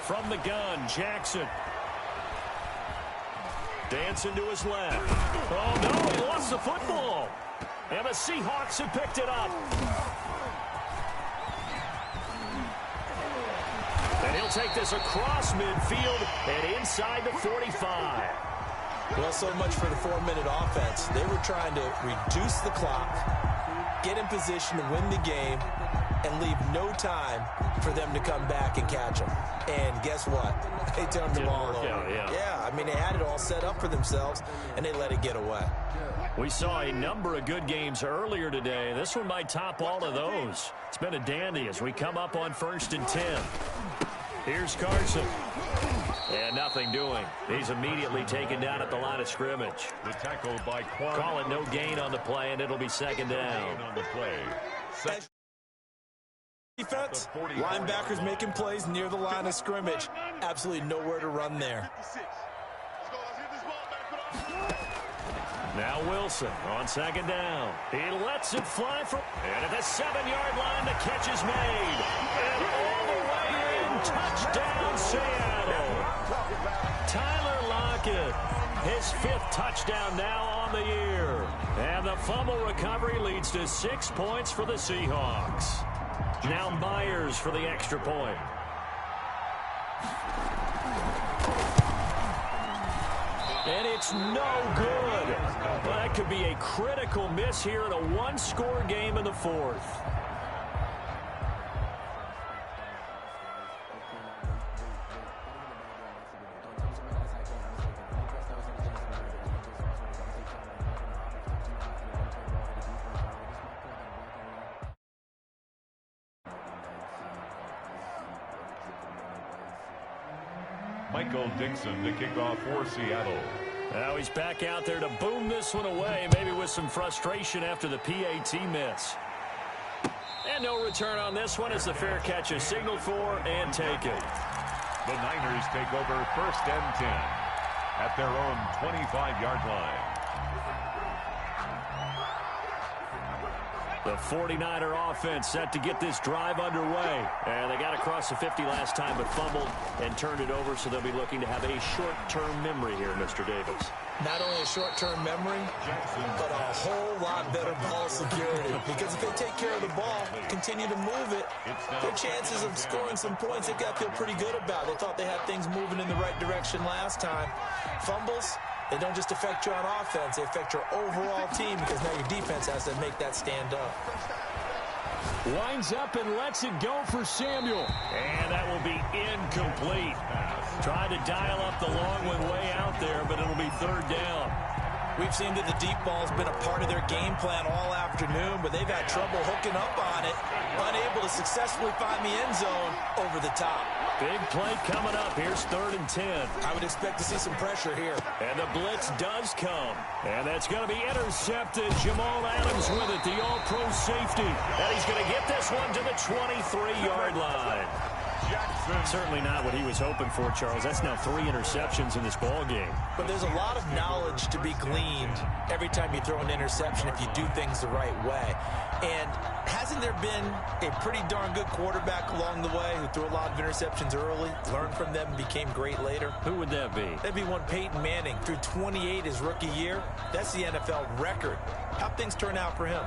From the gun, Jackson. Dancing to his left. Oh, no, he lost the football. And the Seahawks have picked it up. And he'll take this across midfield and inside the 45. Well, so much for the 4-minute offense. They were trying to reduce the clock, get in position to win the game, and leave no time for them to come back and catch them. And guess what? They turned the ball over. Yeah, I mean, they had it all set up for themselves, and they let it get away. We saw a number of good games earlier today. This one might top all of those. It's been a dandy as we come up on 1st and 10. Here's Carson. And nothing doing. He's immediately taken down at the line of scrimmage. The tackle by Quan. Call it no gain on the play, and it'll be 2nd down. On the play. Defense, linebackers making plays near the line of scrimmage. Absolutely nowhere to run there. Now Wilson on 2nd down. He lets it fly from, and at the 7-yard line, the catch is made. And all the way in, touchdown Seattle. Tyler Lockett, his 5th touchdown now on the year. And the fumble recovery leads to 6 points for the Seahawks. Now Myers for the extra point. it's no good. Well, that could be a critical miss here in a one-score game in the fourth. Michael Dixon to kick off for Seattle. Now he's back out there to boom this one away, maybe with some frustration after the PAT miss. And no return on this one as the fair catch is signaled for and taken. The Niners take over 1st and 10 at their own 25-yard line. The 49er offense set to get this drive underway. And they got across the 50 last time but fumbled and turned it over, so they'll be looking to have a short-term memory here, Mr. Davis. Not only a short-term memory, but a whole lot better ball security. Because if they take care of the ball, continue to move it, their chances of scoring some points, they've got to feel pretty good about. They thought they had things moving in the right direction last time. Fumbles, they don't just affect you on offense, they affect your overall team because now your defense has to make that stand up. Winds up and lets it go for Samuel. And that will be incomplete. Tried to dial up the long one way out there, but it'll be 3rd down. We've seen that the deep ball's been a part of their game plan all afternoon, but they've had trouble hooking up on it, unable to successfully find the end zone over the top. Big play coming up. Here's 3rd and 10. I would expect to see some pressure here. And the blitz does come. And that's going to be intercepted. Jamal Adams with it, the all-pro safety. And he's going to get this one to the 23-yard line. Certainly not what he was hoping for, Charles. That's now 3 interceptions in this ball game. But there's a lot of knowledge to be gleaned every time you throw an interception if you do things the right way. And hasn't there been a pretty darn good quarterback along the way who threw a lot of interceptions early, learned from them, and became great later? Who would that be? That'd be one Peyton Manning. Threw 28 his rookie year. That's the NFL record. How'd things turn out for him?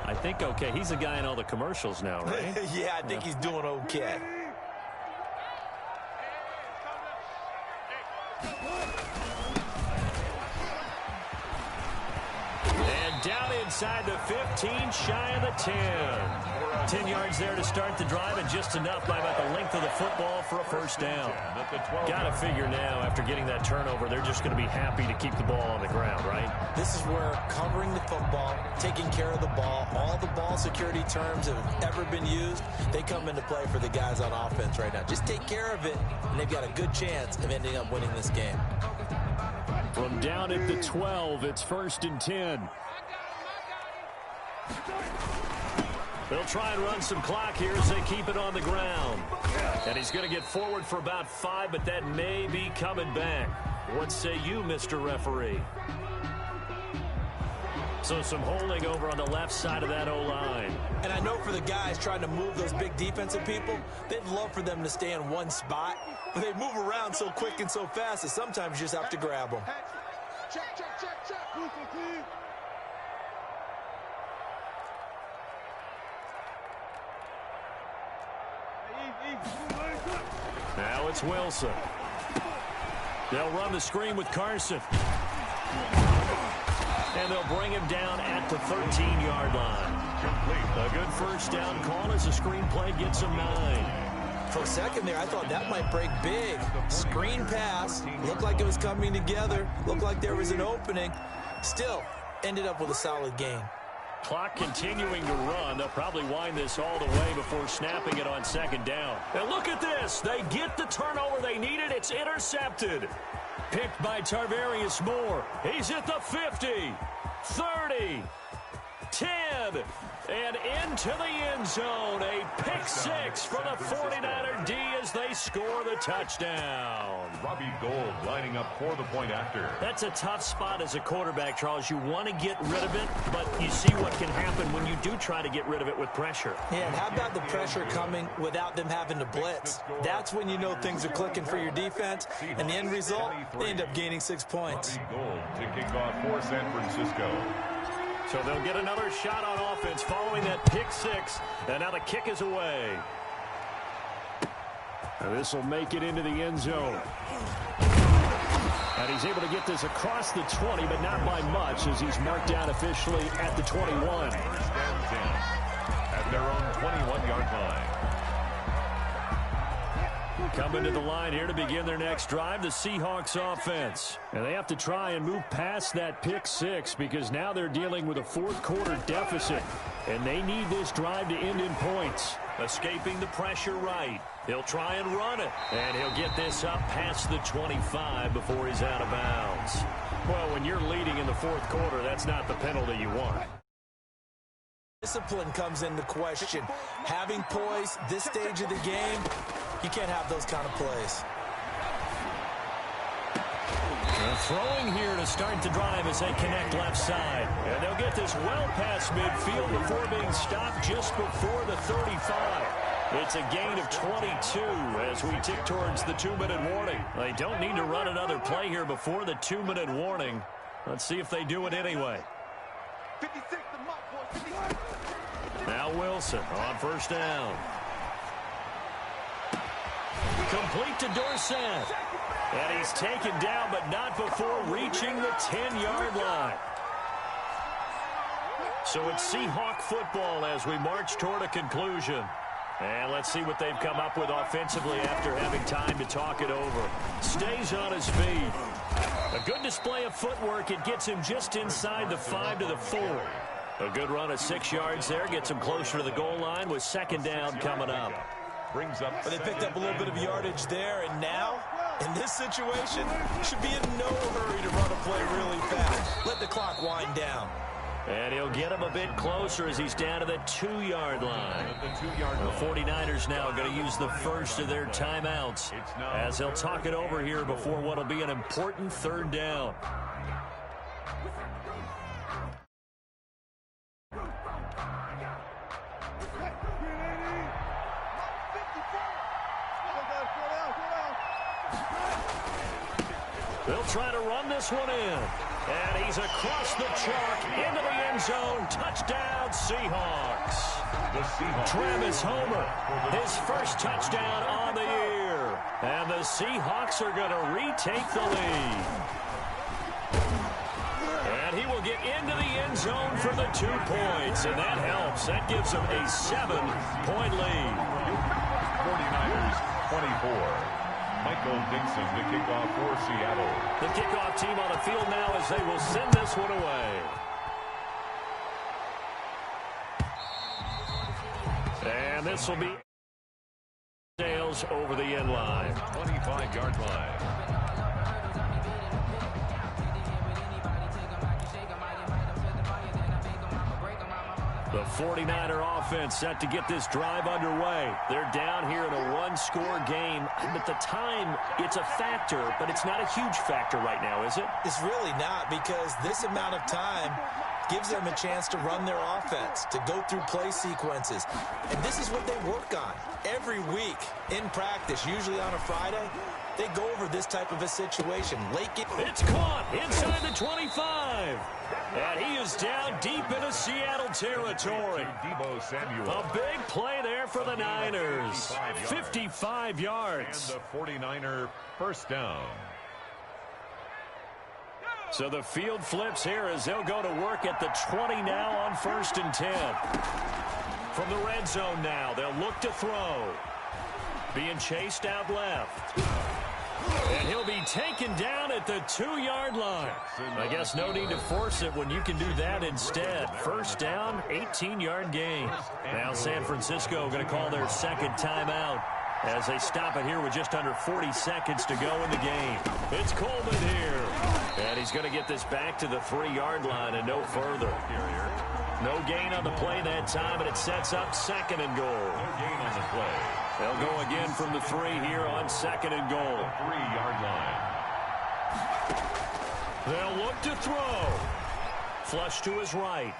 I think okay. He's the guy in all the commercials now, right? Yeah, I think he's doing okay. And down inside the 15, shy of the 10. 10 yards there to start the drive, and just enough by about the length of the football for a 1st down. Got to figure now, after getting that turnover, they're just going to be happy to keep the ball on the ground, right? This is where covering the football, taking care of the ball, all the ball security terms that have ever been used, they come into play for the guys on offense right now. Just take care of it, and they've got a good chance of ending up winning this game. From down at the 12, it's 1st and 10. They'll try and run some clock here as they keep it on the ground. And he's going to get forward for about 5, but that may be coming back. What say you, Mr. Referee? So some holding over on the left side of that O-line. And I know for the guys trying to move those big defensive people, they'd love for them to stay in one spot. But they move around so quick and so fast that sometimes you just have to grab them. Check, check, check, check. Now it's Wilson. They'll run the screen with Carson. And they'll bring him down at the 13-yard line. A good 1st down call as the screen play gets him 9. For a second there, I thought that might break big. Screen pass. Looked like it was coming together. Looked like there was an opening. Still, ended up with a solid gain. Clock continuing to run. They'll probably wind this all the way before snapping it on 2nd down. And look at this. They get the turnover they needed. It's intercepted. Picked by Tarvarius Moore. He's at the 50, 30, 10, and into the end zone. A pick 6 for the 49er D as they score the touchdown. Robbie Gould lining up for the point after. That's a tough spot as a quarterback, Charles. You want to get rid of it, but you see what can happen when you do try to get rid of it with pressure. Yeah, and how about the pressure coming without them having to blitz? That's when you know things are clicking for your defense, and the end result, they end up gaining 6 points. Robbie Gould to kick off for San Francisco. So they'll get another shot on offense following that pick 6, and now the kick is away. This will make it into the end zone. And he's able to get this across the 20, but not by much, as he's marked down officially at the 21. First and 10 at their own 21-yard line. Coming to the line here to begin their next drive, the Seahawks offense. And they have to try and move past that pick six, because now they're dealing with a fourth-quarter deficit. And they need this drive to end in points. Escaping the pressure right. He'll try and run it. And he'll get this up past the 25 before he's out of bounds. Well, when you're leading in the fourth quarter, that's not the penalty you want. Discipline comes into question. Having poise this stage of the game, you can't have those kind of plays. They're throwing here to start the drive as they connect left side. And they'll get this well past midfield before being stopped just before the 35. It's a gain of 22 as we tick towards the 2-minute warning. They don't need to run another play here before the 2-minute warning. Let's see if they do it anyway. 56 the mark, boy. 56. Now Wilson on first down. Complete to Dorsett. And he's taken down, but not before reaching the 10-yard line. So it's Seahawk football as we march toward a conclusion. And let's see what they've come up with offensively after having time to talk it over. Stays on his feet. A good display of footwork. It gets him just inside the 5 to the 4. A good run of 6 yards there. Gets him closer to the goal line with second down coming up. Brings up. But they picked up a little bit of yardage there, and now, in this situation, should be in no hurry to run a play really fast. Let the clock wind down. And he'll get him a bit closer as he's down to the 2-yard line. The 49ers now going to use the first of their timeouts as they'll talk it over here before what will be an important third down. They'll try to run this one in. And he's across the chalk into the end zone. Touchdown, Seahawks. Travis Homer, his first touchdown on the year. And the Seahawks are going to retake the lead. And he will get into the end zone for the 2 points. And that helps. That gives them a 7-point lead. 49ers 24. Michael Dixon, the kickoff for Seattle. The kickoff team on the field now as they will send this one away. And this will be sails over the end line. 25-yard line. The 49er offense set to get this drive underway. They're down here in a one-score game. At the time, it's a factor, but it's not a huge factor right now, is it? It's really not, because this amount of time gives them a chance to run their offense, to go through play sequences. And this is what they work on every week in practice, usually on a Friday. They go over this type of a situation. It's caught inside the 25. And he is down deep into Seattle territory. A big play there for the Niners. 55 yards. And the 49er first down. So the field flips here as they'll go to work at the 20 now on 1st and 10. From the red zone now, they'll look to throw. Being chased out left. And he'll be taken down at the 2-yard line. I guess no need to force it when you can do that instead. First down, 18-yard gain. Now San Francisco going to call their second timeout as they stop it here with just under 40 seconds to go in the game. It's Coleman here. And he's going to get this back to the 3-yard line and no further. No gain on the play that time, and it sets up 2nd and goal. No gain on the play. They'll go again from the 3 here on 2nd and goal. 3-yard line. They'll look to throw. Flush to his right.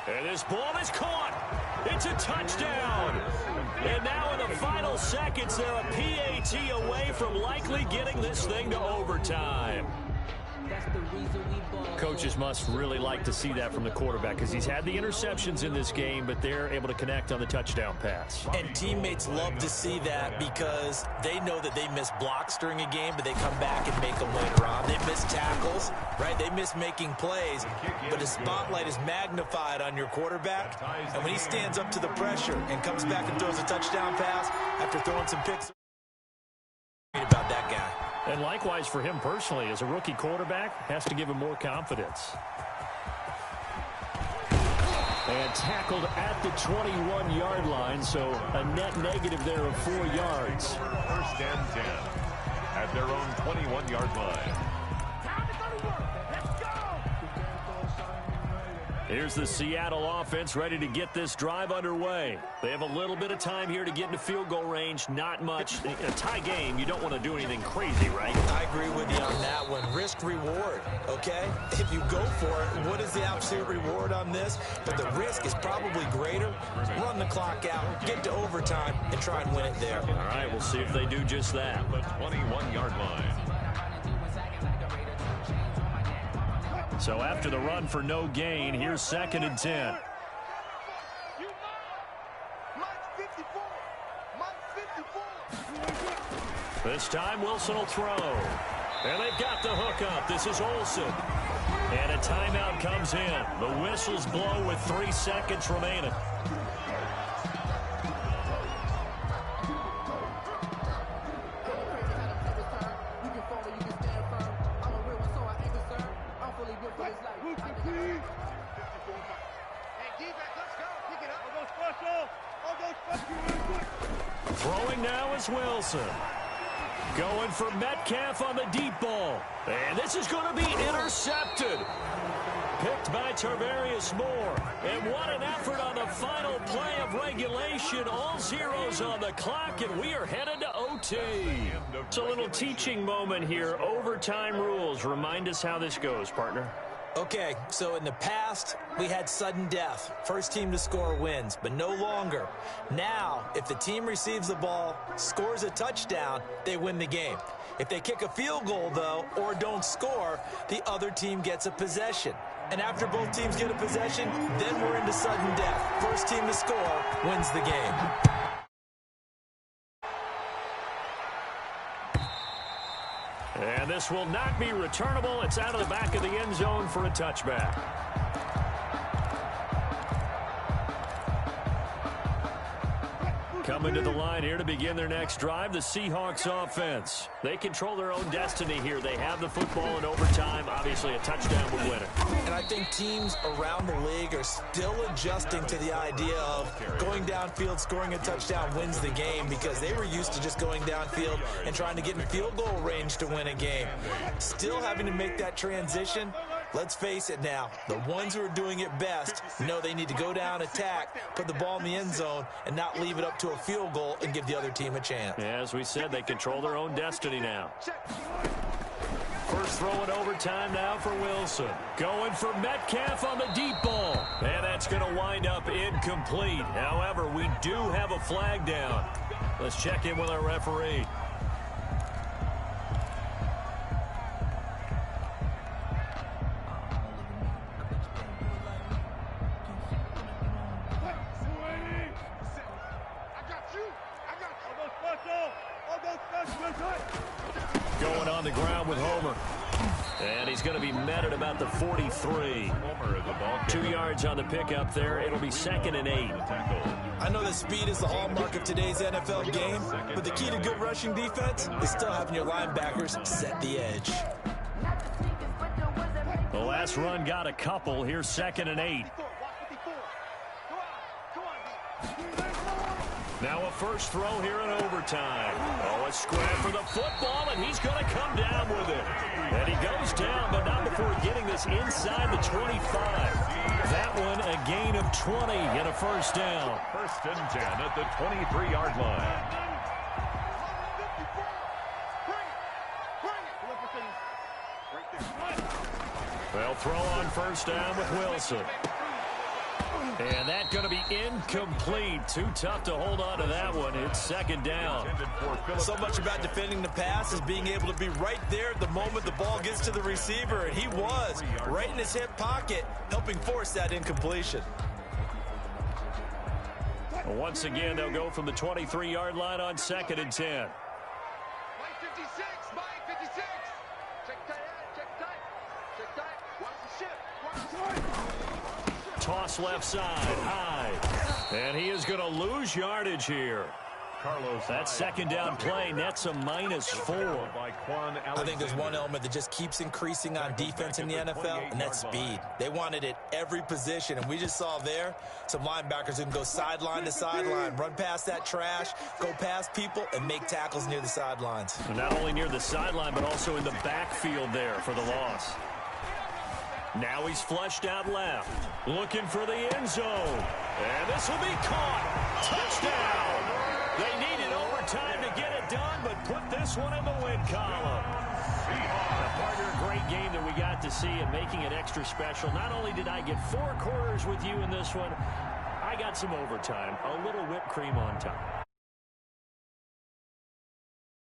And this ball is caught. It's a touchdown. And now in the final seconds, they're a PAT away from likely getting this thing to overtime. Coaches must really like to see that from the quarterback because he's had the interceptions in this game, but they're able to connect on the touchdown pass. And teammates love to see that because they know that they miss blocks during a game, but they come back and make them later on. They miss tackles, right? They miss making plays, but the spotlight is magnified on your quarterback. And when he stands up to the pressure and comes back and throws a touchdown pass after throwing some picks, about that guy. And likewise for him personally, as a rookie quarterback, has to give him more confidence. And tackled at the 21-yard line, so a net negative there of 4 yards. First and 10 at their own 21-yard line. Here's the Seattle offense ready to get this drive underway. They have a little bit of time here to get into field goal range. Not much. In a tie game, you don't want to do anything crazy, right? I agree with you on that one. Risk reward, okay? If you go for it, what is the absolute reward on this? But the risk is probably greater. Run the clock out, get to overtime, and try and win it there. All right, we'll see if they do just that. The 21-yard line. So after the run for no gain, here's 2nd and 10. This time Wilson will throw. And they've got the hook up. This is Olsen. And a timeout comes in. The whistles blow with 3 seconds remaining. Throwing now is Wilson. Going for Metcalf on the deep ball. And this is going to be intercepted. Picked by Tarvarius Moore. And what an effort on the final play of regulation. All zeros on the clock, and we are headed to OT. It's a little teaching moment here. Overtime rules. Remind us how this goes, partner. Okay, so in the past, we had sudden death. First team to score wins, but no longer. Now, if the team receives the ball, scores a touchdown, they win the game. If they kick a field goal, though, or don't score, the other team gets a possession. And after both teams get a possession, then we're into sudden death. First team to score wins the game. And this will not be returnable. It's out of the back of the end zone for a touchback. Coming to the line here to begin their next drive, the Seahawks offense. They control their own destiny here. They have the football in overtime. Obviously, a touchdown would win it. And I think teams around the league are still adjusting to the idea of going downfield, scoring a touchdown wins the game, because they were used to just going downfield and trying to get in field goal range to win a game. Still having to make that transition. Let's face it now, the ones who are doing it best know they need to go down, attack, put the ball in the end zone, and not leave it up to a field goal and give the other team a chance. As we said, they control their own destiny now. First throw in overtime now for Wilson. Going for Metcalf on the deep ball. And that's going to wind up incomplete. However, we do have a flag down. Let's check in with our referee. Going on the ground with Homer. And he's going to be met at about the 43. 2 yards on the pickup there. It'll be 2nd and 8. I know that speed is the hallmark of today's NFL game, but the key to good rushing defense is still having your linebackers set the edge. The last run got a couple. Here's 2nd and 8. Now a first throw here in overtime. Oh, a scrap for the football, and he's going to come down with it. And he goes down, but not before getting this inside the 25. That one a gain of 20 and a first down. First and 10 at the 23-yard line. They'll throw on first down with Wilson. And that going to be incomplete. Too tough to hold on to that one. It's second down. So much about defending the pass is being able to be right there the moment the ball gets to the receiver. And he was right in his hip pocket, helping force that incompletion. Once again, they'll go from the 23-yard line on 2nd and 10. Mike 56, Mike 56. Check tight, check tight, check tight. Watch the ship, watch the ship. Toss left side, high. And he is going to lose yardage here. That second down play nets a -4. I think there's one element that just keeps increasing on defense in the NFL, and that's speed. They wanted it every position, and we just saw there some linebackers who can go sideline to sideline, run past that trash, go past people, and make tackles near the sidelines. And not only near the sideline, but also in the backfield there for the loss. Now he's flushed out left, looking for the end zone. And this will be caught. Touchdown! They needed overtime to get it done, but put this one in the win column. A partner, great game that we got to see and making it extra special. Not only did I get 4 quarters with you in this one, I got some overtime, a little whipped cream on top.